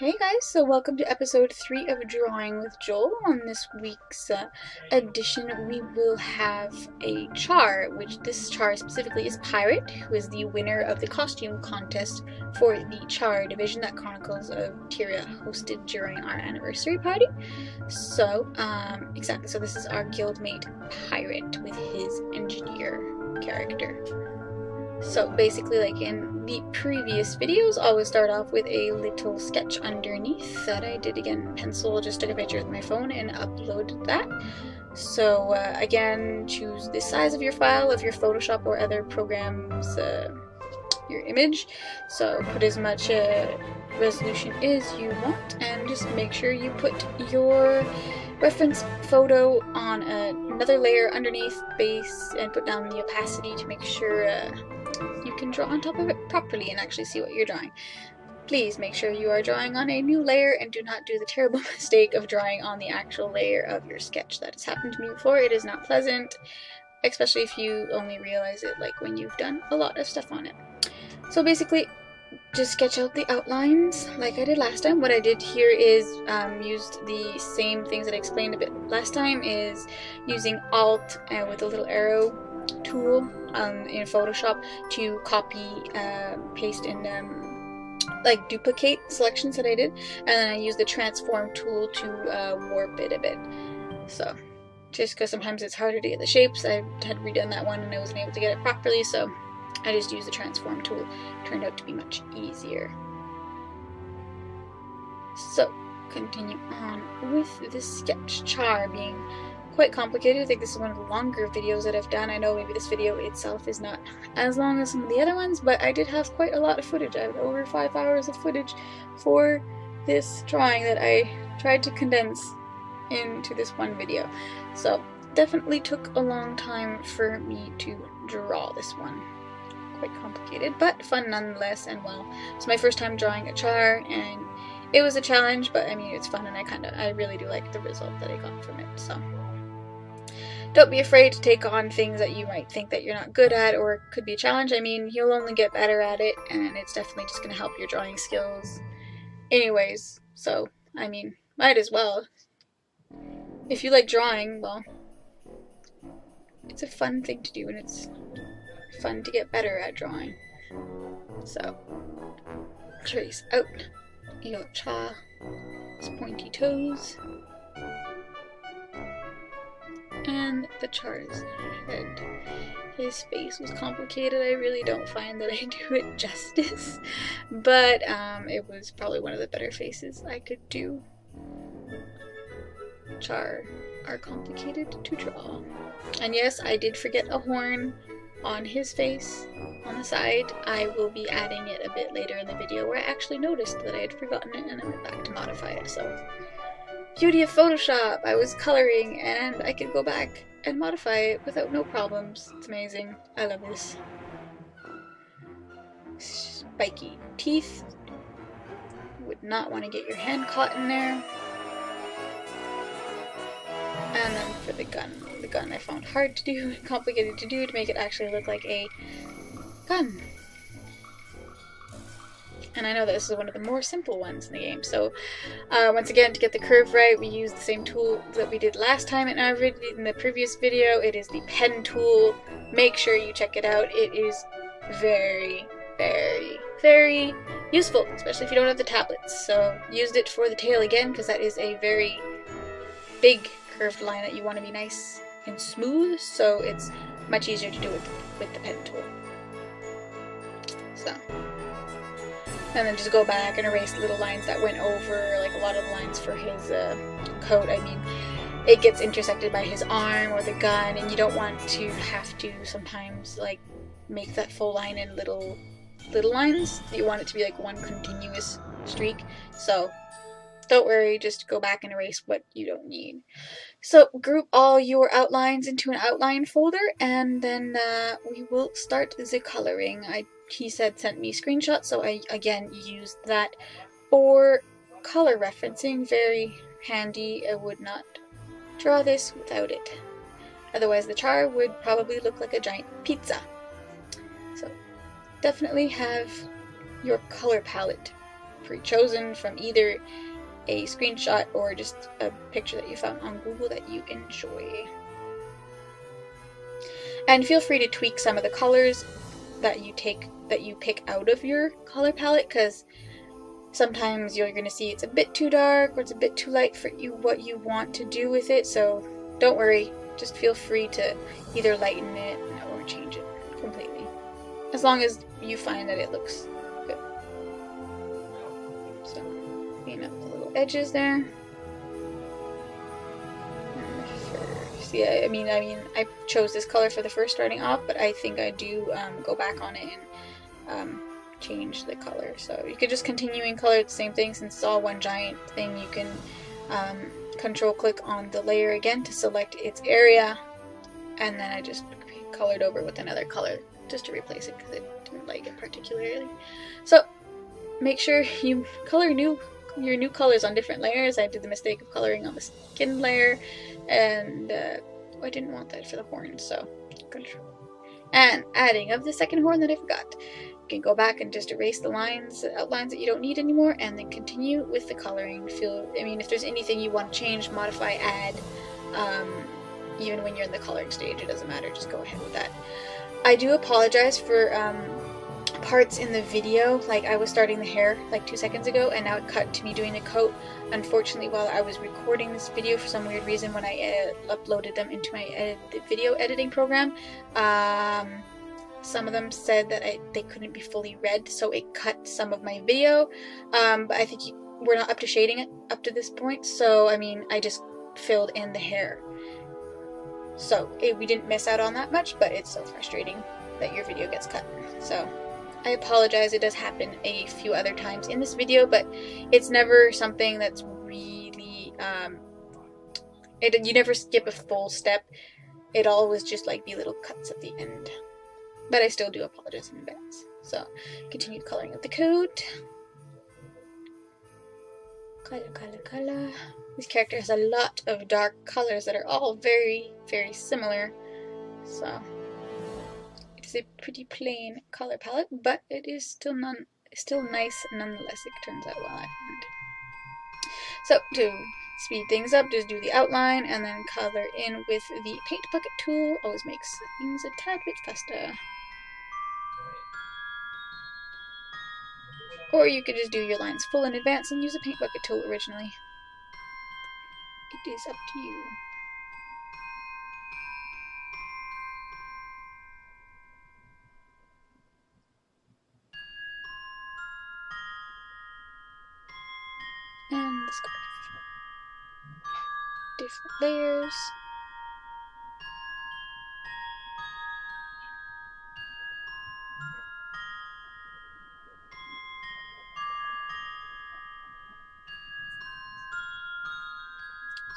Hey guys, so welcome to episode 3 of Drawing with Jole. On this week's edition, we will have a Charr, which this Charr specifically is Pyrate, who is the winner of the costume contest for the Charr division that Chronicles of Tyria hosted during our anniversary party. So, so this is our guildmate Pyrate with his engineer character. So basically, like in the previous videos, I always start off with a little sketch underneath that I did again in pencil, just took a picture with my phone and uploaded that. So again, choose the size of your file, of your Photoshop or other programs, your image. So put as much resolution as you want, and just make sure you put your reference photo on another layer underneath base and put down the opacity to make sure you can draw on top of it properly and actually see what you're drawing. Please make sure you are drawing on a new layer and do not do the terrible mistake of drawing on the actual layer of your sketch. That has happened to me before. It is not pleasant, especially if you only realize it like when you've done a lot of stuff on it. So basically, just sketch out the outlines like I did last time. What I did here is used the same things that I explained a bit last time, is using Alt with a little arrow tool in Photoshop to copy, paste, and like duplicate selections that I did, and then I used the transform tool to warp it a bit. So just because sometimes it's harder to get the shapes, I had redone that one and I wasn't able to get it properly, so I just used the transform tool. It turned out to be much easier. So continue on with the sketch. Charr being quite complicated. I think this is one of the longer videos that I've done. I know maybe this video itself is not as long as some of the other ones, but I did have quite a lot of footage. I have over 5 hours of footage for this drawing that I tried to condense into this one video. So definitely took a long time for me to draw this one. Quite complicated, but fun nonetheless. And well, it's my first time drawing a Charr, and it was a challenge, but I mean, it's fun, and I really do like the result that I got from it. So don't be afraid to take on things that you might think that you're not good at or could be a challenge. I mean, you'll only get better at it, and it's definitely just going to help your drawing skills anyways. So I mean, might as well. If you like drawing, well, it's a fun thing to do, and it's fun to get better at drawing. So trace out your Charr's pointy toes and the Charr's head. His face was complicated. I really don't find that I do it justice, but it was probably one of the better faces I could do. Charr are complicated to draw. And yes, I did forget a horn on his face on the side. I will be adding it a bit later in the video, where I actually noticed that I had forgotten it and I went back to modify it. So beauty of Photoshop, I was coloring and I could go back and modify it without no problems. It's amazing. I love this. Spiky teeth. Would not want to get your hand caught in there. And then for the gun I found hard to do, complicated to do, to make it actually look like a gun. And I know that this is one of the more simple ones in the game. So once again, to get the curve right, we used the same tool that we did last time in the previous video. It is the pen tool. Make sure you check it out. It is very, very, very useful, especially if you don't have the tablets. So used it for the tail again, because that is a very big curved line that you want to be nice and smooth, so it's much easier to do it with the pen tool. So, and then just go back and erase little lines that went over, like a lot of the lines for his coat. I mean, it gets intersected by his arm or the gun, and you don't want to have to sometimes like make that full line in little lines. You want it to be like one continuous streak. So don't worry, just go back and erase what you don't need. So group all your outlines into an outline folder, and then we will start the coloring. He sent me screenshots, so I again used that for color referencing. Very handy. I would not draw this without it. Otherwise the Charr would probably look like a giant pizza. So definitely have your color palette pre-chosen from either a screenshot or just a picture that you found on Google that you enjoy. And feel free to tweak some of the colors that you pick out of your color palette, because sometimes you're going to see it's a bit too dark or it's a bit too light for what you want to do with it. So don't worry, just feel free to either lighten it or change it completely, as long as you find that it looks good. So clean up the little edges there. Yeah, I mean, I chose this color for the first starting off, but I think I do go back on it and change the color. So you could just continue in color the same thing, since it's all one giant thing. You can control click on the layer again to select its area, and then I just colored over with another color just to replace it because I didn't like it particularly. So make sure you color your new colors on different layers. I did the mistake of coloring on the skin layer, and I didn't want that for the horns, so control. And adding of the second horn that I forgot. You can go back and just erase the outlines that you don't need anymore, and then continue with the coloring. If there's anything you want to change, modify, add, even when you're in the coloring stage, it doesn't matter, just go ahead with that. I do apologize for parts in the video, like I was starting the hair like 2 seconds ago, and now it cut to me doing the coat. Unfortunately, while I was recording this video, for some weird reason, when I uploaded them into my video editing program, some of them said that they couldn't be fully read, so it cut some of my video. But I think we're not up to shading it up to this point, so I mean, I just filled in the hair. So we didn't miss out on that much, but it's so frustrating that your video gets cut. So I apologize, it does happen a few other times in this video, but it's never something that's really, you never skip a full step. It always just like be little cuts at the end. But I still do apologize in advance. So, continued coloring of the coat. Color. This character has a lot of dark colors that are all very, very similar. So it's a pretty plain color palette, but it is still nice nonetheless. It turns out well, I find. So to speed things up, just do the outline and then color in with the paint bucket tool. Always makes things a tad bit faster. Or you could just do your lines full in advance and use a paint bucket tool originally. It is up to you. And the scarf. Different layers.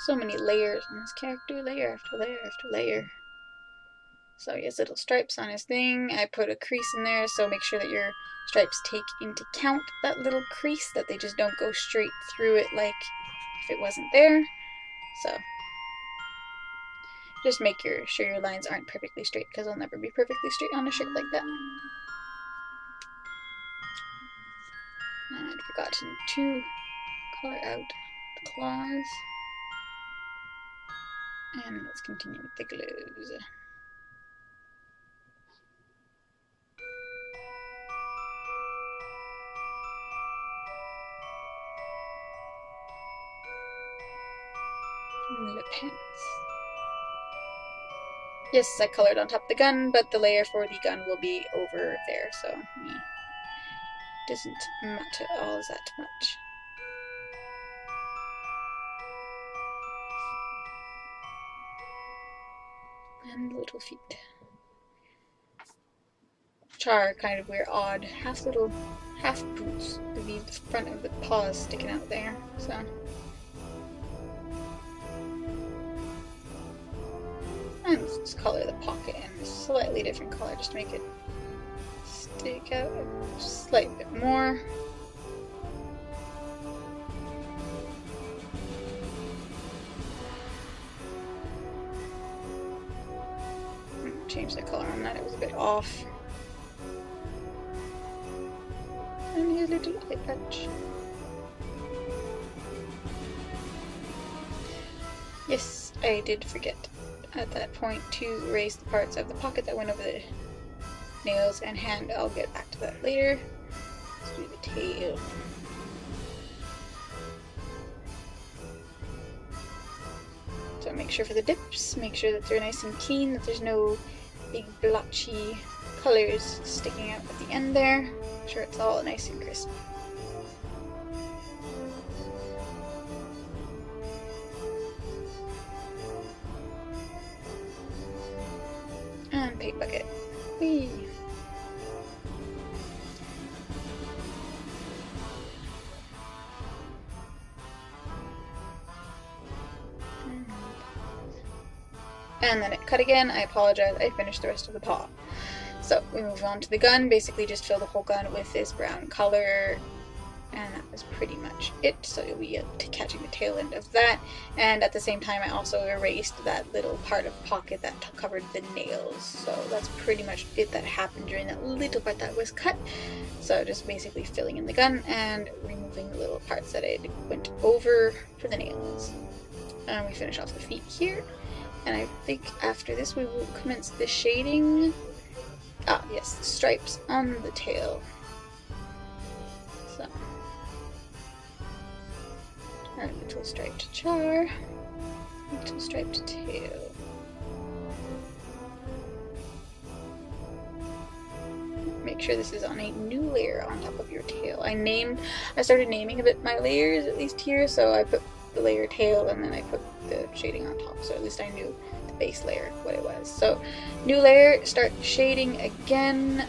So many layers on this character, layer after layer after layer. So he has little stripes on his thing. I put a crease in there, so make sure that your stripes take into account that little crease, that they just don't go straight through it like if it wasn't there. So just make sure your lines aren't perfectly straight, because they'll never be perfectly straight on a shirt like that. And I'd forgotten to color out the claws. And let's continue with the gloves. And the pants. Yes, I colored on top of the gun, but the layer for the gun will be over there, so it doesn't matter all that much. And little feet. Charr kind of wear odd half boots with the front of the paws sticking out there, so. And let's just color the pocket in a slightly different color just to make it stick out a slight bit more. Change the color on that, it was a bit off. And here's a little eye patch. Yes, I did forget at that point to erase the parts of the pocket that went over the nails and hand. I'll get back to that later. Let's do the tail. So make sure for the dips, make sure that they're nice and clean, that there's no big blotchy colors sticking out at the end there. Make sure it's all nice and crisp. And paint bucket. Whee! And then it cut again. I apologize, I finished the rest of the paw. So we move on to the gun. Basically just fill the whole gun with this brown color, and that was pretty much it. So you'll be catching the tail end of that. And at the same time I also erased that little part of pocket that covered the nails. So that's pretty much it that happened during that little part that was cut. So just basically filling in the gun and removing the little parts that I went over for the nails. And we finish off the feet here. And I think after this we will commence the shading. Ah, yes, the stripes on the tail. So, and a little striped char, little striped tail. Make sure this is on a new layer on top of your tail. I started naming a bit my layers, at least here, so I put the layer tail and then I put the shading on top, so at least I knew the base layer what it was. So new layer, start shading again.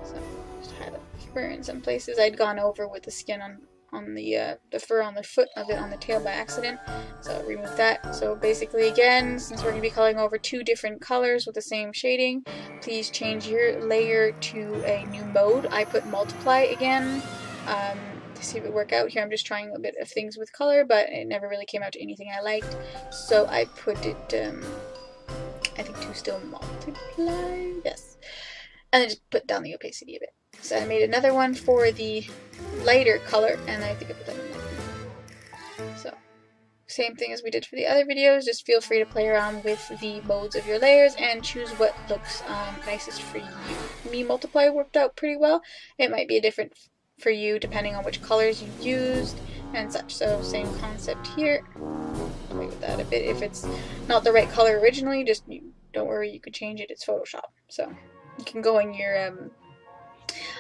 So just had a fur in some places. I'd gone over with the skin on the fur on the foot of it on the tail by accident, so remove that. So basically again, since we're going to be coloring over two different colors with the same shading, please change your layer to a new mode. I put multiply again to see if it work out. Here I'm just trying a bit of things with color, but it never really came out to anything I liked, so I put it I think to still multiply, yes, and then just put down the opacity a bit. So I made another one for the lighter color, and I think I put that in there. So same thing as we did for the other videos, just feel free to play around with the modes of your layers and choose what looks nicest for you. Me, multiply worked out pretty well. It might be a different for you depending on which colors you used and such. So same concept here. Play with that a bit. If it's not the right color originally, just don't worry, you can change it. It's Photoshop. So you can go in your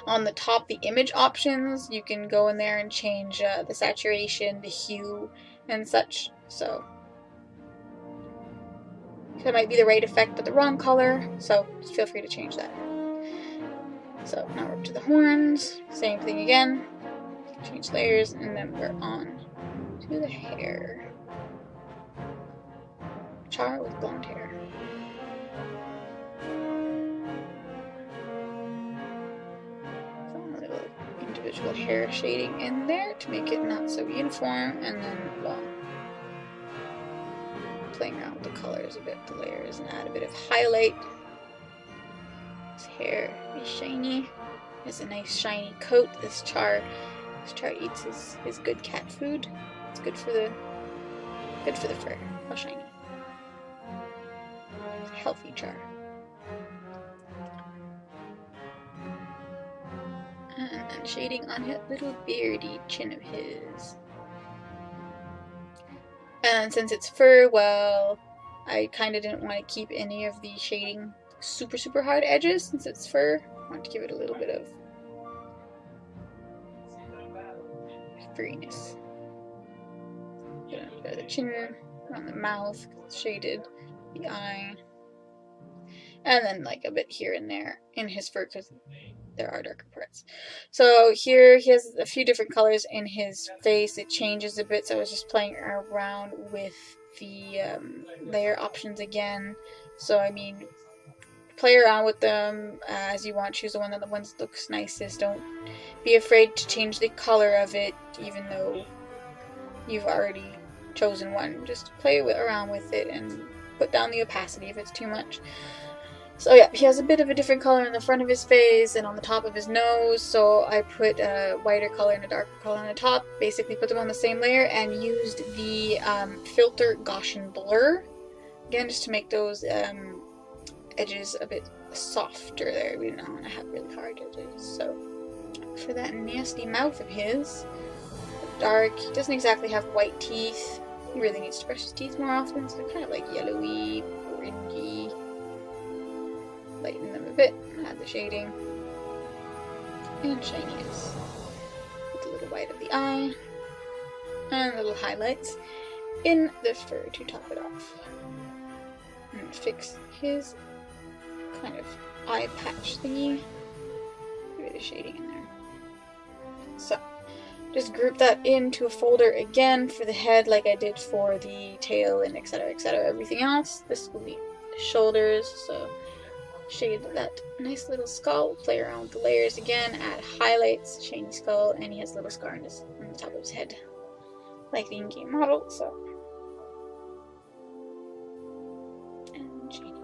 on the top, the image options, you can go in there and change the saturation, the hue, and such. So it might be the right effect but the wrong color, so just feel free to change that. So now we're up to the horns, same thing again, change layers, and then we're on to the hair. Char with blonde hair. Individual hair shading in there to make it not so uniform, and then, well, playing around with the colors a bit, the layers, and add a bit of highlight. His hair is shiny. It's a nice shiny coat. This Char eats his good cat food. It's good for the fur. How shiny. It's a healthy Char. And then shading on his little beardy chin of his. And since it's fur, well, I kind of didn't want to keep any of the shading super hard edges since it's fur. I want to give it a little bit of furriness. Put the chin, around the mouth, shaded, the eye, and then like a bit here and there in his fur because there are darker parts. So here he has a few different colors in his face. It changes a bit, so I was just playing around with the layer options again. So I mean, play around with them as you want. Choose the one that looks nicest. Don't be afraid to change the color of it, even though you've already chosen one. Just play around with it and put down the opacity if it's too much. So yeah, he has a bit of a different color in the front of his face and on the top of his nose, so I put a whiter color and a darker color on the top, basically put them on the same layer, and used the filter Gaussian blur, again just to make those edges a bit softer there. We don't want to have really hard edges. So for that nasty mouth of his, dark, he doesn't exactly have white teeth. He really needs to brush his teeth more often, so they're kind of like yellowy, orangey. Lighten them a bit, add the shading, and shininess. With a little white of the eye, and little highlights in the fur to top it off. And fix his kind of eye patch thingy. A bit of shading in there. So, just group that into a folder again for the head like I did for the tail and etc, everything else. This will be the shoulders, so shade that nice little skull, play around with the layers again, add highlights, shiny skull, and he has a little scar on the top of his head, like the in-game model, so. And shading.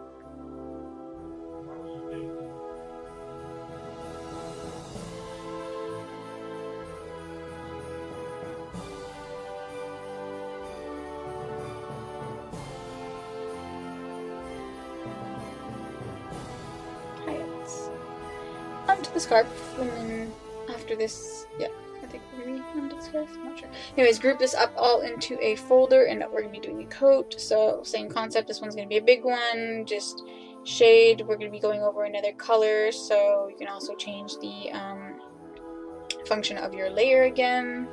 Onto the scarf, and then after this, yeah, I think we're going to be onto the scarf, I'm not sure. Anyways, group this up all into a folder, and we're going to be doing a coat, so same concept, this one's going to be a big one, just shade, we're going to be going over another color, so you can also change the function of your layer again.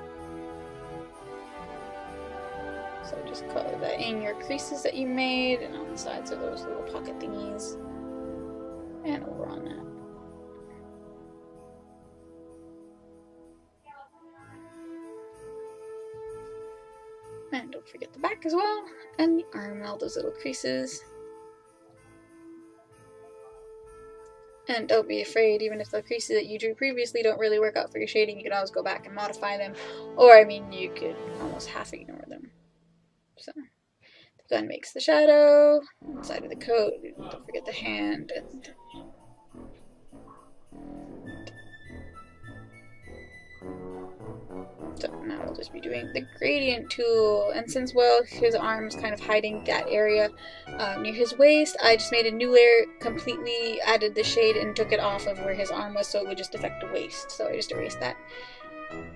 So just color that in your creases that you made, and on the sides of those little pocket thingies, and over on that. And don't forget the back as well, and the arm and all those little creases. And don't be afraid, even if the creases that you drew previously don't really work out for your shading, you can always go back and modify them. Or, I mean, you could almost half ignore them. So, the gun makes the shadow, inside of the coat, don't forget the hand, and so now we'll just be doing the gradient tool, and since, well, his arm is kind of hiding that area near his waist, I just made a new layer, completely added the shade and took it off of where his arm was so it would just affect the waist, so I just erased that.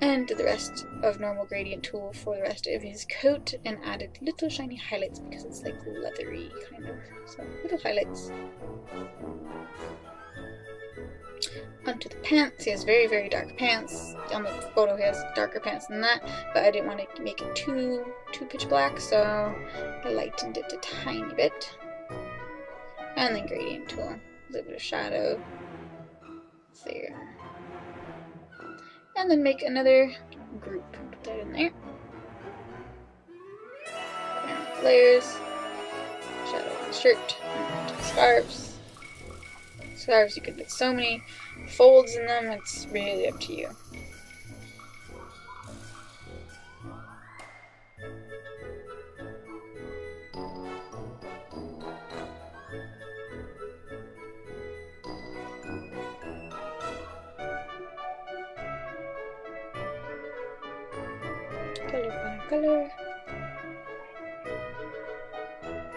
And did the rest of normal gradient tool for the rest of his coat, and added little shiny highlights because it's like leathery kind of, so little highlights. Onto the pants. He has very, very dark pants. On the photo he has darker pants than that, but I didn't want to make it too pitch black, so I lightened it a tiny bit. And then gradient tool. A little bit of shadow there. And then make another group. Put that in there. And layers. Shadow on the shirt. And onto the scarves. Scarves, you can put so many folds in them, it's really up to you. Color.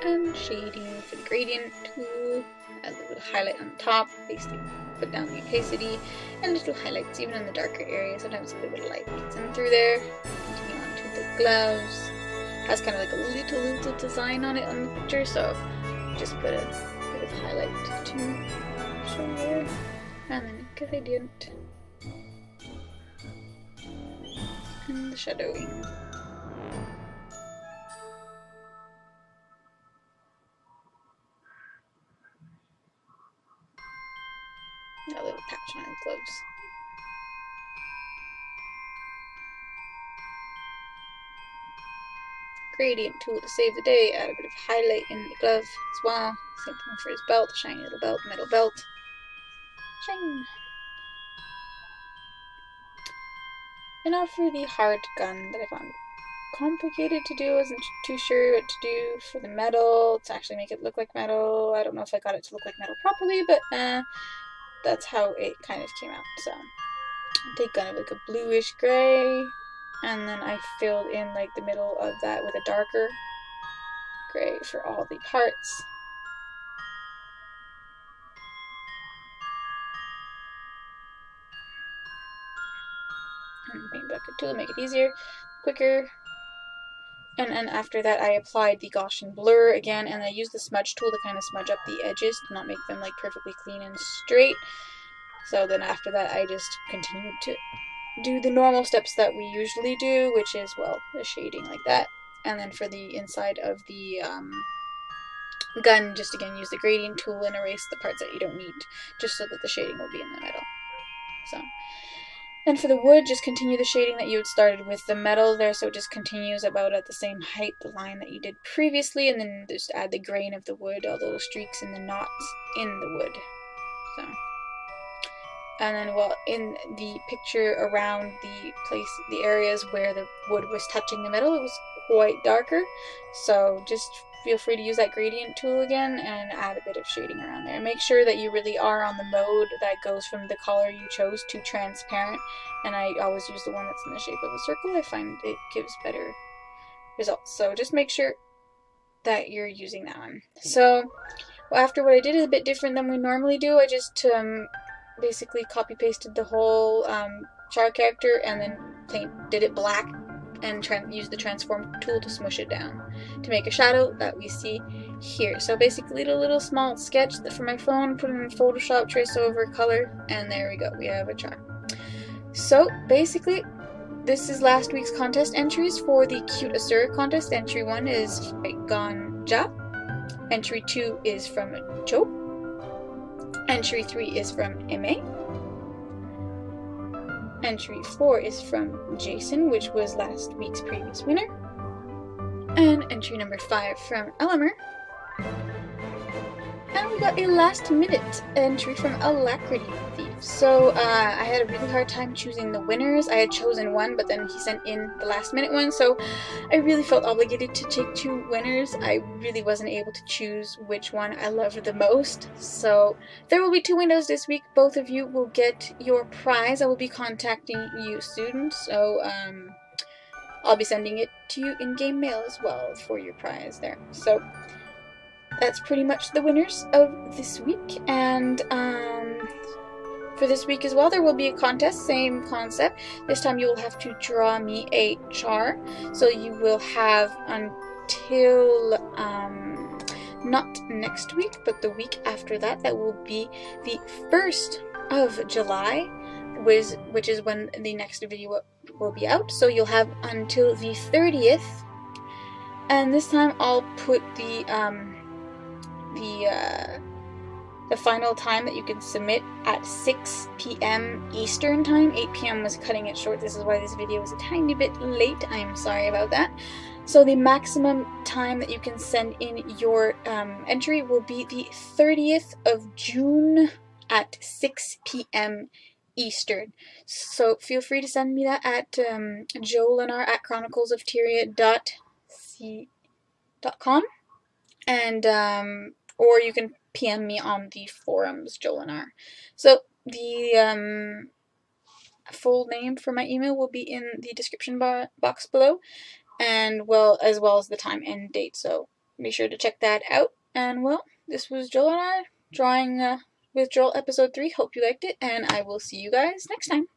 And shading for the gradient tool. Add a little highlight on the top, basically put down the opacity, and little highlights even in the darker areas. Sometimes a little bit of light gets in through there. Continue on to the gloves. Has kind of like a little design on it on the picture, so just put a bit of highlight to show there. And then gradient. And the shadowing. A little patch on his gloves. Gradient tool to save the day, add a bit of highlight in the glove as well. Same thing for his belt, shiny little belt, metal belt. Shine! And now for the hard gun that I found complicated to do. I wasn't too sure what to do for the metal to actually make it look like metal. I don't know if I got it to look like metal properly, but that's how it kind of came out. So I take kind of like a bluish gray, and then I filled in like the middle of that with a darker gray for all the parts. And paint bucket tool, make it easier, quicker. And after that I applied the Gaussian blur again, and I used the smudge tool to kind of smudge up the edges to not make them like perfectly clean and straight. So then after that I just continued to do the normal steps that we usually do, which is, well, the shading like that. And then for the inside of the gun, just again use the gradient tool and erase the parts that you don't need, just so that the shading will be in the middle. So, and for the wood, just continue the shading that you had started with the metal there, so it just continues about at the same height, the line that you did previously, and then just add the grain of the wood, all those streaks and the knots in the wood. So, and then, well, in the picture around the areas where the wood was touching the metal, it was quite darker, so just feel free to use that gradient tool again and add a bit of shading around there. Make sure that you really are on the mode that goes from the color you chose to transparent, and I always use the one that's in the shape of a circle. I find it gives better results, so just make sure that you're using that one. So, well, after what I did is a bit different than we normally do. I just basically copy pasted the whole Charr character and then did it black and used the transform tool to smush it down to make a shadow that we see here. So basically did a little small sketch for my phone, put it in Photoshop, trace over color, and there we go, we have a Charr. So basically this is last week's contest entries for the Cute Asura contest. Entry 1 is Ganja, entry 2 is from Joe, entry 3 is from Emma, entry 4 is from Jason, which was last week's previous winner, and entry number 5 from Elmer. And we got a last minute entry from Alacrity Thief. So I had a really hard time choosing the winners. I had chosen one, but then he sent in the last minute one, so I really felt obligated to take 2 winners. I really wasn't able to choose which one I loved the most. So there will be 2 windows this week. Both of you will get your prize. I will be contacting you soon, so I'll be sending it to you in game mail as well for your prize there. So that's pretty much the winners of this week. And for this week as well, there will be a contest, same concept. This time you will have to draw me a Charr. So you will have until not next week, but the week after that. That will be the 1st of July, which is when the next video will be out. So you'll have until the 30th. And this time I'll put the final time that you can submit at 6 p.m. Eastern time. 8 p.m. was cutting it short. This is why this video was a tiny bit late. I'm sorry about that. So the maximum time that you can send in your entry will be the 30th of June at 6 p.m. Eastern. So feel free to send me that at jolenar@chroniclesoftyria.com, and or you can PM me on the forums, Jolenar. So the full name for my email will be in the description box below, and as well as the time and date. So be sure to check that out. And well, this was Jolenar, Drawing with Jole episode 3. Hope you liked it, and I will see you guys next time.